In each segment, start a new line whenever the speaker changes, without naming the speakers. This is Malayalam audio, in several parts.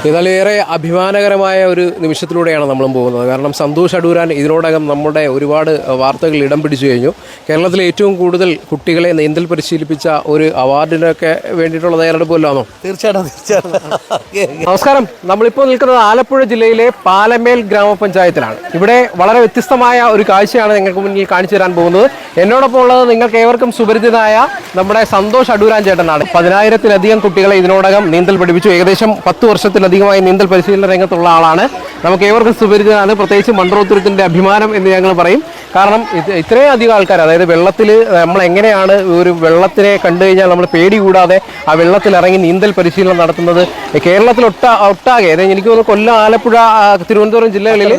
ഏതായാലും ഏറെ അഭിമാനകരമായ ഒരു നിമിഷത്തിലൂടെയാണ് നമ്മളും പോകുന്നത്. കാരണം സന്തോഷ് അടൂരാൻ ഇതിനോടകം നമ്മുടെ ഒരുപാട് വാർത്തകൾ ഇടം പിടിച്ചു കഴിഞ്ഞു. കേരളത്തിലെ ഏറ്റവും കൂടുതൽ കുട്ടികളെ നീന്തൽ പരിശീലിപ്പിച്ച ഒരു അവാർഡിനൊക്കെ വേണ്ടിയിട്ടുള്ള തയ്യാറെടുപ്പല്ലാണോ?
തീർച്ചയായിട്ടും.
നമസ്കാരം. നമ്മളിപ്പോൾ നിൽക്കുന്നത് ആലപ്പുഴ ജില്ലയിലെ പാലമേൽ ഗ്രാമപഞ്ചായത്തിലാണ്. ഇവിടെ വളരെ വ്യത്യസ്തമായ ഒരു കാഴ്ചയാണ് നിങ്ങൾക്ക് മുന്നിൽ കാണിച്ചു തരാൻ പോകുന്നത്. എന്നോടൊപ്പം ഉള്ളത് നിങ്ങൾക്ക് ഏവർക്കും സുപരിചിതനായ നമ്മുടെ സന്തോഷ് അടൂരാൻ ചേട്ടനാണ്. 10,000-ലധികം കുട്ടികളെ ഇതിനോടകം നീന്തൽ പഠിപ്പിച്ചു. ഏകദേശം 10 വർഷത്തിലധികമായി നീന്തൽ പരിശീലന രംഗത്തുള്ള ആളാണ്. നമുക്ക് ഏവർക്കും സുപരിചിതനാണ്. പ്രത്യേകിച്ച് മൺട്രോത്തുരുത്തിൻ്റെ അഭിമാനം എന്ന് ഞങ്ങൾ പറയും. കാരണം ഇത്രയും അധികം ആൾക്കാർ, അതായത് വെള്ളത്തിൽ നമ്മൾ എങ്ങനെയാണ് ഒരു വെള്ളത്തിനെ കണ്ടു കഴിഞ്ഞാൽ നമ്മൾ പേടി കൂടാതെ ആ വെള്ളത്തിൽ ഇറങ്ങി നീന്തൽ പരിശീലനം നടത്തുന്നത് കേരളത്തിൽ ഒട്ടാകെ, അതായത് എനിക്ക് തോന്നുന്നു കൊല്ലം, ആലപ്പുഴ, തിരുവനന്തപുരം ജില്ലകളിൽ,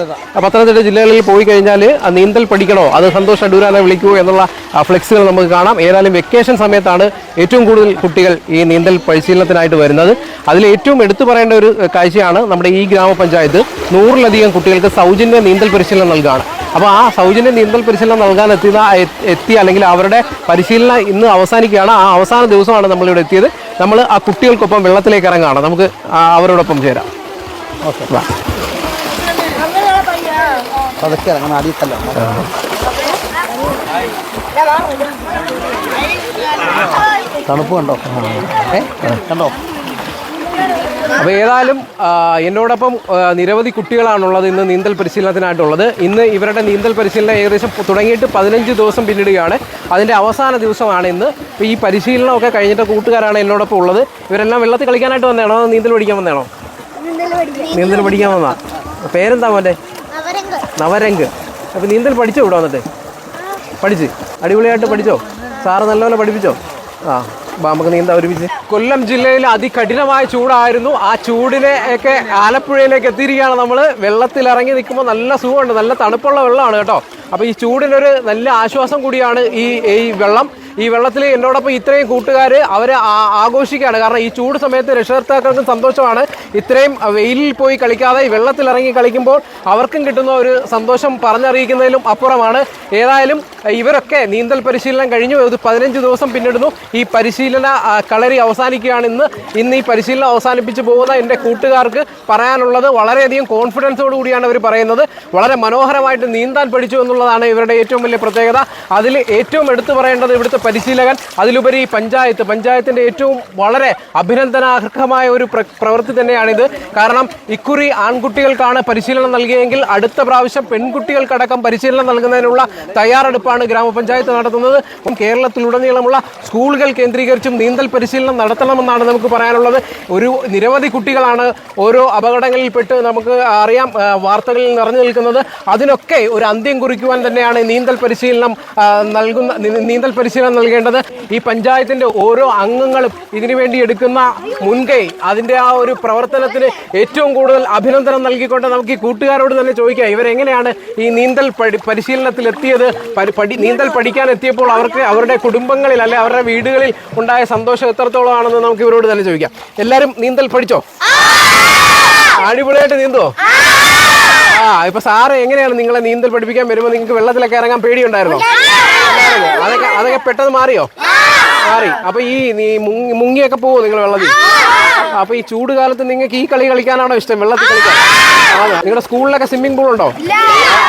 പത്തനംതിട്ട ജില്ലകളിൽ പോയി കഴിഞ്ഞാൽ നീന്തൽ പഠിക്കണോ അത് സന്തോഷ് അടൂരാനെ വിളിക്കുമോ എന്നുള്ള ഫ്ലെക്സുകൾ നമുക്ക് കാണാം. ഏതായാലും വെക്കേഷൻ സമയത്താണ് ഏറ്റവും കൂടുതൽ കുട്ടികൾ ഈ നീന്തൽ പരിശീലനത്തിനായിട്ട് വരുന്നത്. അതിൽ ഏറ്റവും എടുത്തു പറയേണ്ട ഒരു കാഴ്ചയാണ് നമ്മുടെ ഈ ഗ്രാമപഞ്ചായത്ത് 100-ലധികം കുട്ടികൾക്ക് സൗജന്യ നീന്തൽ പരിശീലനം നൽകുകയാണ്. അപ്പോൾ ആ സൗജന്യ നീന്തൽ പരിശീലനം നൽകാൻ എത്തി അല്ലെങ്കിൽ അവരുടെ പരിശീലനം ഇന്ന് അവസാനിക്കുകയാണ്. ആ അവസാന ദിവസമാണ് നമ്മളിവിടെ എത്തിയത്. നമ്മൾ ആ കുട്ടികൾക്കൊപ്പം വെള്ളത്തിലേക്ക് ഇറങ്ങുകയാണ്. നമുക്ക് അവരോടൊപ്പം ചേരാം. ഓക്കെ,
തണുപ്പ് കണ്ടോ? കണ്ടോ?
അപ്പോൾ ഏതായാലും എന്നോടൊപ്പം നിരവധി കുട്ടികളാണുള്ളത് ഇന്ന് നീന്തൽ പരിശീലനത്തിനായിട്ടുള്ളത്. ഇന്ന് ഇവരുടെ നീന്തൽ പരിശീലനം ഏകദേശം തുടങ്ങിയിട്ട് 15 ദിവസം പിന്നിടുകയാണ്. അതിൻ്റെ അവസാന ദിവസമാണ് ഇന്ന്. ഇപ്പോൾ ഈ പരിശീലനമൊക്കെ കഴിഞ്ഞിട്ട് കൂട്ടുകാരാണ് എന്നോടൊപ്പം ഉള്ളത്. ഇവരെല്ലാം വെള്ളത്തിൽ കളിക്കാനായിട്ട് വന്നതാണോ, നീന്തൽ പഠിക്കാൻ വന്നതാണോ? നീന്തൽ പഠിക്കാൻ വന്നാ. പേരെന്താ മോൻ്റെ? നവരംഗ്. അപ്പോൾ നീന്തൽ പഠിച്ചോ ഇവിടെ വന്നിട്ട്? പഠിച്ച് അടിപൊളിയായിട്ട് പഠിച്ചോ? സാറ് നല്ലപോലെ പഠിപ്പിച്ചോ? നമുക്ക് നീന്താ ഒരുമിച്ച്. കൊല്ലം ജില്ലയിൽ അതികഠിനമായ ചൂടായിരുന്നു. ആ ചൂടിനെ ഒക്കെ ആലപ്പുഴയിലേക്ക് എത്തിയിരിക്കുകയാണ് നമ്മൾ. വെള്ളത്തിലിറങ്ങി നിൽക്കുമ്പോൾ നല്ല സുഖമുണ്ട്, നല്ല തണുപ്പുള്ള വെള്ളമാണ് കേട്ടോ. അപ്പോൾ ഈ ചൂടിനൊരു നല്ല ആശ്വാസം കൂടിയാണ് ഈ വെള്ളം. ഈ വെള്ളത്തിൽ എന്നോടൊപ്പം ഇത്രയും കൂട്ടുകാർ അവർ ആഘോഷിക്കുകയാണ്. കാരണം ഈ ചൂട് സമയത്ത് രക്ഷകർത്താക്കൾക്കും സന്തോഷമാണ്. ഇത്രയും വെയിലിൽ പോയി കളിക്കാതെ ഈ വെള്ളത്തിലിറങ്ങി കളിക്കുമ്പോൾ അവർക്കും കിട്ടുന്ന ഒരു സന്തോഷം പറഞ്ഞറിയിക്കുന്നതിലും അപ്പുറമാണ്. ഏതായാലും ഇവരൊക്കെ നീന്തൽ പരിശീലനം കഴിഞ്ഞു. 15 ദിവസം പിന്നിടുന്നു. ഈ പരിശീലന കളരി അവസാനിക്കുകയാണ് ഇന്ന് ഈ പരിശീലനം അവസാനിപ്പിച്ച് പോകുന്ന എൻ്റെ കൂട്ടുകാർക്ക് പറയാനുള്ളത് വളരെയധികം കോൺഫിഡൻസോട് കൂടിയാണ് അവർ പറയുന്നത്. വളരെ മനോഹരമായിട്ട് നീന്താൻ പഠിച്ചു എന്നുള്ളതാണ് ഇവരുടെ ഏറ്റവും വലിയ പ്രത്യേകത. അതിൽ ഏറ്റവും എടുത്തു പറയേണ്ടത് ഇവിടുത്തെ പരിശീലകൻ, അതിലുപരി പഞ്ചായത്തിൻ്റെ ഏറ്റവും വളരെ അഭിനന്ദനാർഹമായ ഒരു പ്രവൃത്തി തന്നെയാണിത്. കാരണം ഇക്കുറി ആൺകുട്ടികൾക്കാണ് പരിശീലനം നൽകിയെങ്കിൽ അടുത്ത പ്രാവശ്യം പെൺകുട്ടികൾക്കടക്കം പരിശീലനം നൽകുന്നതിനുള്ള തയ്യാറെടുപ്പാണ് ഗ്രാമപഞ്ചായത്ത് നടത്തുന്നത്. കേരളത്തിലുടനീളമുള്ള സ്കൂളുകൾ കേന്ദ്രീകരിച്ചും നീന്തൽ പരിശീലനം നടത്തണമെന്നാണ് നമുക്ക് പറയാനുള്ളത്. നിരവധി കുട്ടികളാണ് ഓരോ അപകടങ്ങളിൽപ്പെട്ട് നമുക്ക് അറിയാം വാർത്തകളിൽ നിറഞ്ഞു നിൽക്കുന്നത്. അതിനൊക്കെ ഒരു അന്ത്യം കുറിക്കുവാൻ തന്നെയാണ് നീന്തൽ പരിശീലനം നൽകേണ്ടത്. ഈ പഞ്ചായത്തിൻ്റെ ഓരോ അംഗങ്ങളും ഇതിനുവേണ്ടി എടുക്കുന്ന മുൻകൈ, അതിൻ്റെ ആ ഒരു പ്രവർത്തനത്തിന് ഏറ്റവും കൂടുതൽ അഭിനന്ദനം നൽകിക്കൊണ്ട് നമുക്ക് ഈ കൂട്ടുകാരോട് തന്നെ ചോദിക്കാം, ഇവരെങ്ങനെയാണ് ഈ നീന്തൽ പരിശീലനത്തിൽ എത്തിയത്? നീന്തൽ പഠിക്കാൻ എത്തിയപ്പോൾ അവർക്ക് അവരുടെ കുടുംബങ്ങളിൽ അല്ലെ അവരുടെ വീടുകളിൽ ഉണ്ടായ സന്തോഷം എത്രത്തോളം ആണെന്ന് നമുക്ക് ഇവരോട് തന്നെ ചോദിക്കാം. എല്ലാവരും നീന്തൽ പഠിച്ചോ? അടിപൊളിയായിട്ട് നീന്തുവോ? ഇപ്പൊ സാറ് എങ്ങനെയാണ് നിങ്ങളെ നീന്തൽ പഠിപ്പിക്കാൻ വരുമ്പോൾ നിങ്ങൾക്ക് വെള്ളത്തിലൊക്കെ ഇറങ്ങാൻ പേടിയുണ്ടായിരുന്നോ? അതൊക്കെ പെട്ടെന്ന് മാറിയോ? മാറി. അപ്പൊ മുങ്ങിയൊക്കെ പോവോ നിങ്ങൾ വെള്ളത്തിൽ? അപ്പൊ ഈ ചൂട് കാലത്ത് നിങ്ങൾക്ക് ഈ കളി കളിക്കാനാണോ ഇഷ്ടം, വെള്ളത്തിൽ കളിക്കാൻ? നിങ്ങളുടെ സ്കൂളിലൊക്കെ സ്വിമ്മിംഗ് പൂൾ ഉണ്ടോ?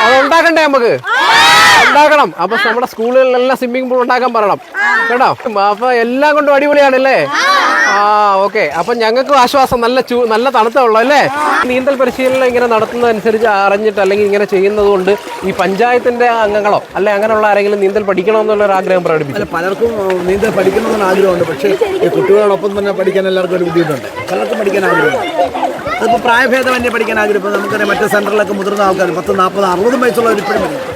അത് ഉണ്ടാക്കണ്ടേ? നമുക്ക് ഉണ്ടാക്കണം. അപ്പൊ നമ്മുടെ സ്കൂളുകളിലെല്ലാം സ്വിമ്മിംഗ് പൂൾ ഉണ്ടാക്കാൻ പറയണം കേട്ടോ. അപ്പൊ എല്ലാം കൊണ്ടും അടിപൊളിയാണല്ലേ? ഓക്കെ. അപ്പൊ ഞങ്ങൾക്കും ആശ്വാസം, നല്ല തണുത്ത വെള്ളം അല്ലേ? നീന്തൽ പരിശീലനം ഇങ്ങനെ നടത്തുന്നതനുസരിച്ച് അറിഞ്ഞിട്ട് അല്ലെങ്കിൽ ഇങ്ങനെ ചെയ്യുന്നത് കൊണ്ട് ഈ പഞ്ചായത്തിന്റെ അംഗങ്ങളോ അല്ലെ അങ്ങനെയുള്ള ആരെങ്കിലും നീന്തൽ പഠിക്കണമെന്നുള്ളൊരു ആഗ്രഹം പ്രകടിപ്പിച്ചു?
പലർക്കും നീന്തൽ പഠിക്കണമെന്ന് ആഗ്രഹമുണ്ട്. പക്ഷേ ഈ കുട്ടികളോടൊപ്പം തന്നെ പഠിക്കാൻ എല്ലാവർക്കും ഒരു ബുദ്ധിമുട്ടുണ്ട്. പലർക്കും പഠിക്കാൻ ആഗ്രഹമുണ്ട്. അതിപ്പോൾ പ്രായഭേദമന്യേ പഠിക്കാൻ ആഗ്രഹം. ഇപ്പോൾ നമുക്കറിയാം മറ്റു സെൻറ്ററിലൊക്കെ മുതിർന്ന ആൾക്കാർ 10, 40, 60 വയസ്സുള്ളവർ ഇപ്പോഴും പഠിക്കും.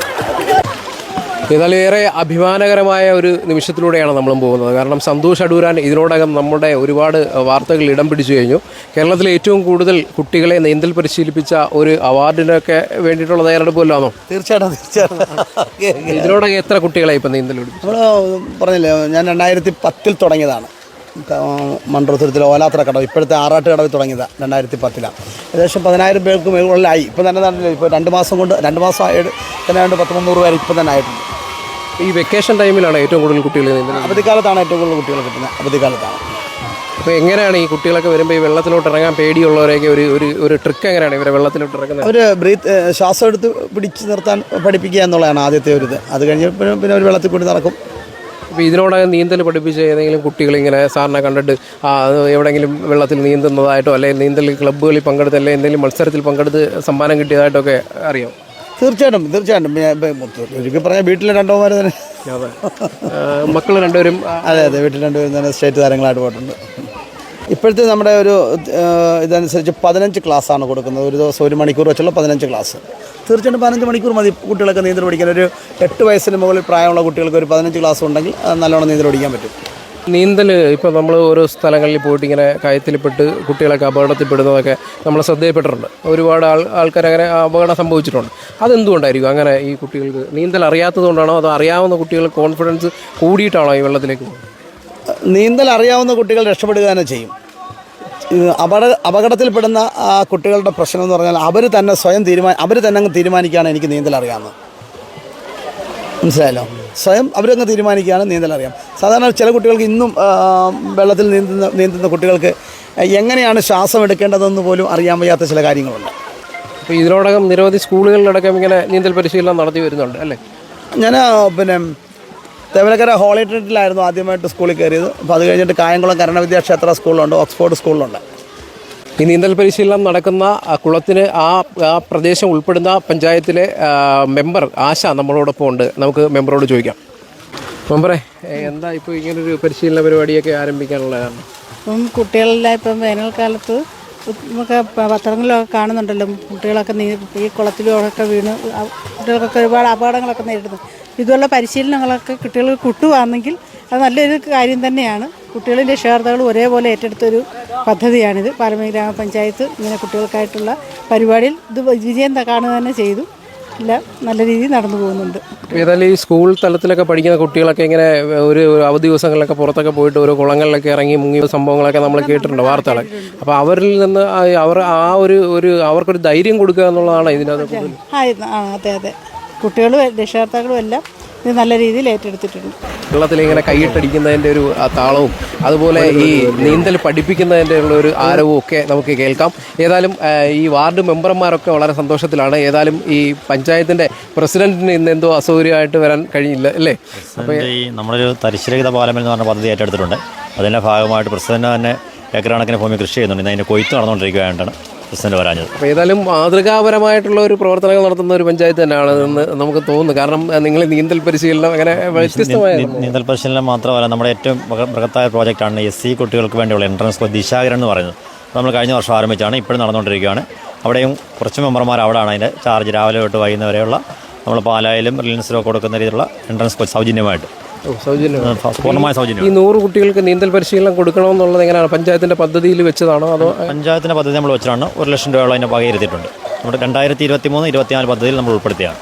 ഏതായാലും ഏറെ അഭിമാനകരമായ ഒരു നിമിഷത്തിലൂടെയാണ് നമ്മളും പോകുന്നത്. കാരണം സന്തോഷ് അടൂരാൻ ഇതിനോടകം നമ്മുടെ ഒരുപാട് വാർത്തകൾ ഇടം പിടിച്ചു കഴിഞ്ഞു. കേരളത്തിലെ ഏറ്റവും കൂടുതൽ കുട്ടികളെ നീന്തൽ പരിശീലിപ്പിച്ച ഒരു അവാർഡിനൊക്കെ വേണ്ടിയിട്ടുള്ള തയ്യാറെടുപ്പല്ലാണോ?
തീർച്ചയായിട്ടും.
ഇതിനോടകം എത്ര കുട്ടികളെ ഇപ്പം നീന്തൽ പഠിപ്പിച്ചു?
നമ്മൾ പറഞ്ഞില്ലേ, ഞാൻ 2010 തുടങ്ങിയതാണ്. മൺട്രോത്തുരുത്തിൽ ഓലാത്ര കടവ്, ഇപ്പോഴത്തെ ആറാട്ട് കടവിൽ തുടങ്ങിയതാണ് 2010. ഏകദേശം 10,000 പേർക്ക് മുകളിലായി. ഇപ്പം തന്നെ ഇപ്പോൾ 2 മാസം കൊണ്ട് 2 മാസം തന്നെ 100-300 പേര് ഇപ്പം തന്നെ ആയിട്ടുണ്ട്.
ഈ വെക്കേഷൻ ടൈമിലാണ് ഏറ്റവും കൂടുതൽ കുട്ടികൾ?
അവധിക്കാലത്താണ് ഏറ്റവും കൂടുതൽ കുട്ടികൾ കിട്ടുന്നത്. അവധിക്കാലത്താണ്.
അപ്പോൾ എങ്ങനെയാണ് ഈ കുട്ടികളൊക്കെ വരുമ്പോൾ ഈ വെള്ളത്തിലോട്ട് ഇറങ്ങാൻ പേടിയുള്ളവരെയൊക്കെ ഒരു ട്രിക്ക് എങ്ങനെയാണ് ഇവരെ വെള്ളത്തിലോട്ട് ഇറങ്ങുന്നത്?
അവർ ശ്വാസം എടുത്ത് പിടിച്ച് നിർത്താൻ പഠിപ്പിക്കുക എന്നുള്ളതാണ് ആദ്യത്തെ ഒരു ഇത്. അത് കഴിഞ്ഞ് പിന്നെ ഒരു വെള്ളത്തിൽ കൂടി നടക്കും.
അപ്പോൾ ഇതിനോടകം നീന്തൽ പഠിപ്പിച്ച ഏതെങ്കിലും കുട്ടികളിങ്ങനെ സാറിനെ കണ്ടിട്ട് എവിടെയെങ്കിലും വെള്ളത്തിൽ നീന്തുന്നതായിട്ടോ അല്ലെങ്കിൽ നീന്തൽ ക്ലബ്ബുകളിൽ പങ്കെടുത്ത് അല്ലെങ്കിൽ എന്തെങ്കിലും മത്സരത്തിൽ പങ്കെടുത്ത് സമ്മാനം കിട്ടിയതായിട്ടൊക്കെ അറിയാം?
തീർച്ചയായിട്ടും ഒരിക്കൽ പറഞ്ഞാൽ വീട്ടിലെ രണ്ടോമാർ തന്നെ.
അതെ, മക്കൾ രണ്ടുപേരും.
അതെ, വീട്ടിൽ രണ്ടുപേരും തന്നെ സ്റ്റേറ്റ് താരങ്ങളായിട്ട് പോയിട്ടുണ്ട്. ഇപ്പോഴത്തെ നമ്മുടെ ഒരു ഇതനുസരിച്ച് 15 ക്ലാസ്സാണ് കൊടുക്കുന്നത്. ഒരു ദിവസം 1 മണിക്കൂർ വെച്ചുള്ള 15 ക്ലാസ്. തീർച്ചയായിട്ടും 15 മണിക്കൂർ മതി കുട്ടികളൊക്കെ നീന്തൽ പഠിക്കാൻ. ഒരു 8 വയസ്സിന് മുകളിൽ പ്രായമുള്ള കുട്ടികൾക്ക് ഒരു 15 ക്ലാസ് ഉണ്ടെങ്കിൽ നല്ലോണം നീന്തൽ പഠിക്കാൻ പറ്റും.
നീന്തൽ ഇപ്പോൾ നമ്മൾ ഓരോ സ്ഥലങ്ങളിൽ പോയിട്ട് ഇങ്ങനെ കയത്തിൽപ്പെട്ട് കുട്ടികളൊക്കെ അപകടത്തിൽപ്പെടുന്നതൊക്കെ നമ്മൾ ശ്രദ്ധയിൽപ്പെട്ടിട്ടുണ്ട്. ഒരുപാട് ആൾക്കാർ അങ്ങനെ അപകടം സംഭവിച്ചിട്ടുണ്ട്. അതെന്തുകൊണ്ടായിരിക്കും അങ്ങനെ? ഈ കുട്ടികൾക്ക് നീന്തൽ അറിയാത്തതുകൊണ്ടാണോ അതോ അറിയാവുന്ന കുട്ടികൾ കോൺഫിഡൻസ് കൂടിയിട്ടാണോ ഈ വെള്ളത്തിലേക്ക് പോകുന്നത്?
നീന്തൽ അറിയാവുന്ന കുട്ടികൾ രക്ഷപ്പെടുക തന്നെ ചെയ്യും. അപകടത്തിൽപ്പെടുന്ന ആ കുട്ടികളുടെ പ്രശ്നം എന്ന് പറഞ്ഞാൽ അവർ തന്നെ അങ്ങ് തീരുമാനിക്കുകയാണ് എനിക്ക് നീന്തൽ അറിയാമെന്ന്. മനസ്സിലായല്ലോ? സ്വയം അവരങ്ങ് തീരുമാനിക്കുകയാണ് നീന്തൽ അറിയാം. സാധാരണ ചില കുട്ടികൾക്ക് ഇന്നും വെള്ളത്തിൽ നീന്തുന്ന കുട്ടികൾക്ക് എങ്ങനെയാണ് ശ്വാസം എടുക്കേണ്ടതെന്ന് പോലും അറിയാൻ വയ്യാത്ത ചില കാര്യങ്ങളുണ്ട്.
അപ്പോൾ ഇതിനോടകം നിരവധി സ്കൂളുകളിലടക്കം ഇങ്ങനെ നീന്തൽ പരിശീലനം നടത്തി വരുന്നുണ്ട് അല്ലേ?
ഞാൻ തേവലക്കര ഹോളി ട്രിനിറ്റിലായിരുന്നു ആദ്യമായിട്ട് സ്കൂളിൽ കയറിയത്. അപ്പോൾ അത് കഴിഞ്ഞിട്ട് കായംകുളം കരണവിദ്യാക്ഷേത്ര സ്കൂളിലുണ്ട്, ഓക്സ്ഫോർഡ് സ്കൂളിലുണ്ട്.
ഈ നീന്തൽ പരിശീലനം നടക്കുന്ന കുളത്തിന് ആ പ്രദേശം ഉൾപ്പെടുന്ന പഞ്ചായത്തിലെ മെമ്പർ ആശ നമ്മളോടൊപ്പം ഉണ്ട്. നമുക്ക് മെമ്പറോട് ചോദിക്കാം. മെമ്പറെ, എന്താ ഇപ്പോൾ ഇങ്ങനൊരു പരിശീലന പരിപാടിയൊക്കെ ആരംഭിക്കാനുള്ള കാരണം?
ഇപ്പം കുട്ടികളെല്ലാം ഇപ്പം വേനൽക്കാലത്ത് നമുക്ക് പത്രങ്ങളിലൊക്കെ കാണുന്നുണ്ടല്ലോ, കുട്ടികളൊക്കെ ഈ കുളത്തിലൊക്കെ വീണ് കുട്ടികൾക്കൊക്കെ ഒരുപാട് അപകടങ്ങളൊക്കെ നേരിടുന്നു. ഇതുള്ള പരിശീലനങ്ങളൊക്കെ കുട്ടികൾ കിട്ടുകയാണെങ്കിൽ അത് നല്ലൊരു കാര്യം തന്നെയാണ്. കുട്ടികളും രക്ഷകർത്താക്കളും ഒരേപോലെ ഏറ്റെടുത്തൊരു പദ്ധതിയാണിത്. പാലമേൽ ഗ്രാമപഞ്ചായത്ത് ഇങ്ങനെ കുട്ടികൾക്കായിട്ടുള്ള പരിപാടിയിൽ ഇത് വിജയം കാണുക തന്നെ ചെയ്തു. എല്ലാം നല്ല രീതിയിൽ നടന്നു പോകുന്നുണ്ട്.
ഏതായാലും ഈ സ്കൂൾ തലത്തിലൊക്കെ പഠിക്കുന്ന കുട്ടികളൊക്കെ ഇങ്ങനെ ഒരു അവധി ദിവസങ്ങളിലൊക്കെ പുറത്തൊക്കെ പോയിട്ട് ഓരോ കുളങ്ങളിലൊക്കെ ഇറങ്ങി മുങ്ങിയ സംഭവങ്ങളൊക്കെ നമ്മൾ കേട്ടിട്ടുണ്ട്, വാർത്തകളൊക്കെ. അപ്പോൾ അവരിൽ നിന്ന് അവർക്കൊരു ധൈര്യം കൊടുക്കുക എന്നുള്ളതാണ് ഇതിനകത്ത്.
അതെ, കുട്ടികളും രക്ഷകർത്താക്കളും എല്ലാം ഇത് നല്ല രീതിയിൽ ഏറ്റെടുത്തിട്ടുണ്ട്.
വെള്ളത്തിൽ ഇങ്ങനെ കൈയിട്ടടിക്കുന്നതിൻ്റെ ഒരു താളവും അതുപോലെ ഈ നീന്തൽ പഠിപ്പിക്കുന്നതിൻ്റെ ഉള്ള ഒരു ആരവവും ഒക്കെ നമുക്ക് കേൾക്കാം. ഏതായാലും ഈ വാർഡ് മെമ്പർമാരൊക്കെ വളരെ സന്തോഷത്തിലാണ്. ഏതായാലും ഈ പഞ്ചായത്തിൻ്റെ പ്രസിഡന്റിന് ഇന്ന് എന്തോ അസൗകര്യമായിട്ട് വരാൻ കഴിഞ്ഞില്ല അല്ലേ?
അപ്പോൾ ഈ നമ്മളൊരു തരിശുരഹിത പാലം എന്ന് പറഞ്ഞ പദ്ധതി ഏറ്റെടുത്തിട്ടുണ്ട്. അതിൻ്റെ ഭാഗമായിട്ട് പ്രസിഡന്റ് തന്നെ ഏക്കറക്കണക്കിന് ഭൂമി കൃഷി ചെയ്യുന്നുണ്ട്. ഇന്ന് അതിൻ്റെ കൊയ്ത്ത് നടന്നുകൊണ്ടിരിക്കുകയായിട്ടാണ് പ്രസിഡന്റ് വരാഞ്ഞത്.
അപ്പോൾ ഏതായാലും മാതൃകാപരമായിട്ടുള്ള ഒരു പ്രവർത്തനങ്ങൾ നടത്തുന്ന ഒരു പഞ്ചായത്ത് തന്നെയാണ് എന്ന് നമുക്ക് തോന്നുന്നു. കാരണം നിങ്ങൾ നീന്തൽ പരിശീലനം അങ്ങനെ വ്യത്യസ്തമായ
നീന്തൽ പരിശീലനം മാത്രമല്ല, നമ്മുടെ ഏറ്റവും ബൃഹത്തായ പ്രോജക്റ്റാണ് SC കുട്ടികൾക്ക് വേണ്ടിയുള്ള എൻട്രൻസ് കോഴ്സ് ദിശാകരൻ എന്ന് പറയുന്നത്. നമ്മൾ കഴിഞ്ഞ വർഷം ആരംഭിച്ചാണ്, ഇപ്പോഴും നടന്നുകൊണ്ടിരിക്കുകയാണ്. അവിടെയും കുറച്ച് മെമ്പർമാർ അവിടെയാണ് അതിൻ്റെ ചാർജ്. രാവിലെ തൊട്ട് വൈകുന്നേരം വരെയുള്ള നമ്മൾ പാലായിലും റിലയൻസിലും കൊടുക്കുന്ന രീതിയിലുള്ള എൻട്രൻസ് കോഴ്സ് സൗജന്യമായിട്ട്, പൂർണ്ണമായ സൗജന്യം.
ഈ 100 കുട്ടികൾക്ക് നീന്തൽ പരിശീലനം കൊടുക്കണമെന്നുള്ളത് എങ്ങനെയാണ്? പഞ്ചായത്തിൻ്റെ പദ്ധതിയിൽ വെച്ചതാണോ അതോ?
പഞ്ചായത്തിൻ്റെ പദ്ധതി നമ്മൾ വെച്ചിട്ടാണ് 1 ലക്ഷം രൂപയോളം അതിനെ വകയിരുത്തിയിട്ടുണ്ട്. നമ്മുടെ 2023-24 പദ്ധതിയിൽ നമ്മൾ ഉൾപ്പെടുത്തിയാണ്.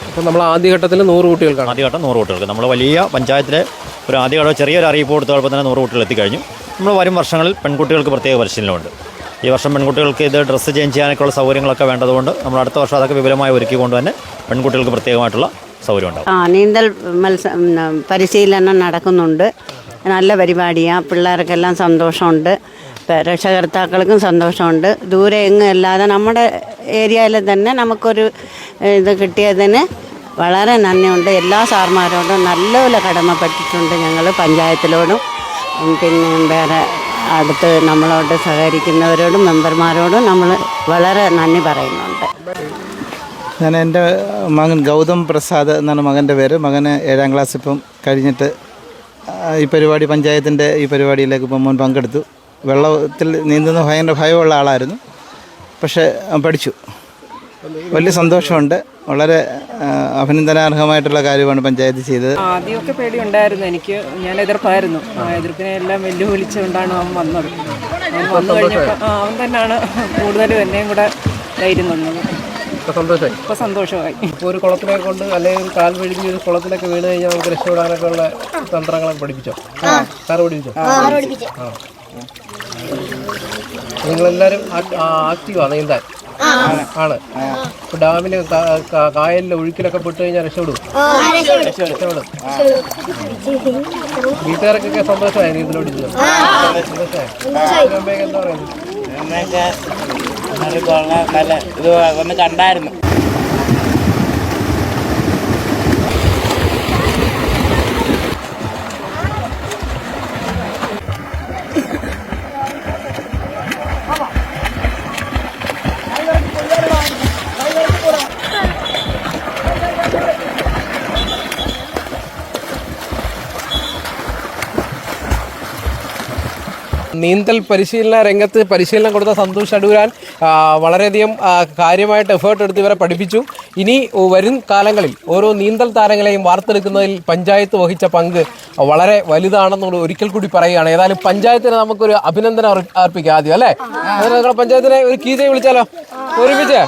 അപ്പോൾ നമ്മൾ ആദ്യഘട്ടത്തിൽ 100 കുട്ടികൾക്കാണ്.
ആദ്യഘട്ടം 100 കുട്ടികൾക്ക് നമ്മൾ വലിയ പഞ്ചായത്തിലെ ഒരു ആദ്യഘട്ടം ചെറിയൊരു അറിയിപ്പ് കൊടുത്തപ്പോൾ തന്നെ 100 കുട്ടികൾ എത്തിക്കഴിഞ്ഞു. നമ്മൾ വരും വർഷങ്ങളിൽ പെൺകുട്ടികൾക്ക് പ്രത്യേക പരിശീലനമുണ്ട്. ഈ വർഷം പെൺകുട്ടികൾക്ക് ഇത് ഡ്രസ്സ് ചേഞ്ച് ചെയ്യാനൊക്കെയുള്ള സൗകര്യങ്ങളൊക്കെ വേണ്ടതുകൊണ്ട് നമ്മൾ അടുത്ത വർഷം അതൊക്കെ വിപുലമായി ഒരുക്കിക്കൊണ്ട് തന്നെ പെൺകുട്ടികൾക്ക് പ്രത്യേകമായിട്ടുള്ള സൗകര്യമുണ്ടാകും.
നീന്തൽ പരിശീലനം നടക്കുന്നുണ്ട്. നല്ല പരിപാടിയാണ്. പിള്ളേർക്കെല്ലാം സന്തോഷമുണ്ട്, രക്ഷകർത്താക്കൾക്കും സന്തോഷമുണ്ട്. ദൂരെ എങ്ങും അല്ലാതെ നമ്മുടെ ഏരിയയിൽ തന്നെ നമുക്കൊരു ഇത് കിട്ടിയതിന് വളരെ നന്ദിയുണ്ട്. എല്ലാ സാർമാരോടും നല്ലപോലെ കടമപ്പെട്ടിട്ടുണ്ട് ഞങ്ങൾ, പഞ്ചായത്തിലോടും പിന്നെ വേറെ അടുത്ത് നമ്മളോട് സഹകരിക്കുന്നവരോടും മെമ്പർമാരോടും നമ്മൾ വളരെ നന്ദി പറയുന്നുണ്ട്.
ഞാൻ എൻ്റെ മകൻ ഗൗതം പ്രസാദ് എന്നാണ് മകൻ്റെ പേര്. മകന് 7ാം ക്ലാസ് ഇപ്പം കഴിഞ്ഞിട്ട് ഈ പരിപാടി പഞ്ചായത്തിൻ്റെ ഈ പരിപാടിയിലേക്ക് ഇപ്പം മോൻ പങ്കെടുത്തു. വെള്ളത്തിൽ നീന്തുന്ന ഭയങ്കര ഭയമുള്ള ആളായിരുന്നു, പക്ഷേ പഠിച്ചു. വലിയ സന്തോഷമുണ്ട്. വളരെ അഭിനന്ദനാർഹമായിട്ടുള്ള കാര്യമാണ് പഞ്ചായത്ത് ചെയ്തത്.
ആദ്യമൊക്കെ പേടിയുണ്ടായിരുന്നു എനിക്ക്, ഞാൻ എതിർപ്പായിരുന്നു. എതിർപ്പിനെ എല്ലാം വെല്ലുവിളിച്ചുകൊണ്ടാണ് അവൻ വന്നത്. അവൻ വന്നു കഴിഞ്ഞപ്പോൾ അവൻ തന്നെയാണ് കൂടുതലും എന്നെയും കൂടെ ധൈര്യം തന്നത്. ഇപ്പോൾ സന്തോഷമായി.
ഇപ്പോൾ ഒരു കുളത്തിലേക്ക് കൊണ്ട് അല്ലെങ്കിൽ ഒരു കാൽ വഴുതി ഒരു കുളത്തിലൊക്കെ വീണ് കഴിഞ്ഞാൽ നമുക്ക് രക്ഷപ്പെടാനൊക്കെ ഉള്ള തന്ത്രങ്ങളൊക്കെ പഠിപ്പിച്ചോ? സാറ് പഠിപ്പിച്ചോ? നിങ്ങളെല്ലാവരും ആക്റ്റീവാണ് നീന്താൻ? ആണ്. ഇപ്പൊ ഡാമില് കായലിലെ ഒഴുക്കിലൊക്കെ പെട്ട് കഴിഞ്ഞാൽ രക്ഷപ്പെടും. വീട്ടുകാർക്കൊക്കെ സന്തോഷമായി നീന്തലോടി അമ്മയൊക്കെ എന്താ പറയുന്നത്?
നല്ല ഇത് ഒന്ന് കണ്ടായിരുന്നു.
നീന്തൽ പരിശീലന രംഗത്ത് പരിശീലനം കൊടുത്ത സന്തോഷ് അടൂരാൻ വളരെയധികം കാര്യമായിട്ട് എഫേർട്ട് എടുത്ത് ഇവരെ പഠിപ്പിച്ചു. ഇനി വരും കാലങ്ങളിൽ ഓരോ നീന്തൽ താരങ്ങളെയും വാർത്തെടുക്കുന്നതിൽ പഞ്ചായത്ത് വഹിച്ച പങ്ക് വളരെ വലുതാണെന്നുള്ള ഒരിക്കൽ കൂടി പറയുകയാണ്. ഏതായാലും പഞ്ചായത്തിന് നമുക്കൊരു അഭിനന്ദനം അർപ്പിക്കാം ആദ്യം, അല്ലേ? അതിന് നിങ്ങളുടെ പഞ്ചായത്തിനെ ഒരു കീജെ വിളിച്ചാലോ, ഒരുമിച്ച്.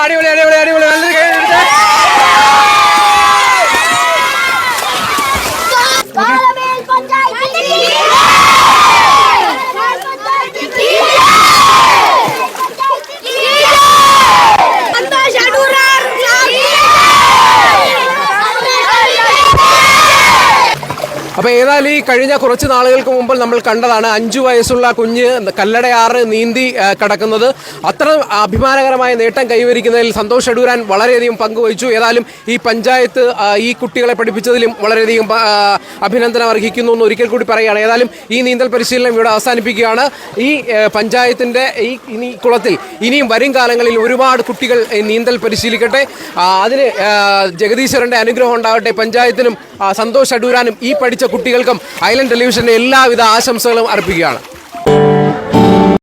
അടിപൊളി അടിപൊളി അടിപൊളി നല്ലൊരു കൈ. അപ്പോൾ ഏതായാലും ഈ കഴിഞ്ഞ കുറച്ച് നാളുകൾക്ക് മുമ്പ് നമ്മൾ കണ്ടതാണ് 5 വയസ്സുള്ള കുഞ്ഞ് കല്ലടയാറ് നീന്തി കടക്കുന്നത്. അത്ര അഭിമാനകരമായ നേട്ടം കൈവരിക്കുന്നതിൽ സന്തോഷ് അടൂരാൻ വളരെയധികം പങ്കുവഹിച്ചു. ഏതായാലും ഈ പഞ്ചായത്ത് ഈ കുട്ടികളെ പഠിപ്പിച്ചതിലും വളരെയധികം അഭിനന്ദനം അർഹിക്കുന്നു എന്ന് ഒരിക്കൽ കൂടി പറയുകയാണ്. ഏതായാലും ഈ നീന്തൽ പരിശീലനം ഇവിടെ അവസാനിപ്പിക്കുകയാണ്. ഈ പഞ്ചായത്തിൻ്റെ ഈ കുളത്തിൽ ഇനിയും വരും കാലങ്ങളിൽ ഒരുപാട് കുട്ടികൾ നീന്തൽ പരിശീലിക്കട്ടെ. അതിന് ജഗദീശ്വരൻ്റെ അനുഗ്രഹം ഉണ്ടാകട്ടെ. പഞ്ചായത്തിനും സന്തോഷ് അടൂരാനും ഈ പഠിച്ച കുട്ടികൾക്കും ഐലൻഡ് ടെലിവിഷന്റെ എല്ലാവിധ ആശംസകളും അർപ്പിക്കുകയാണ്.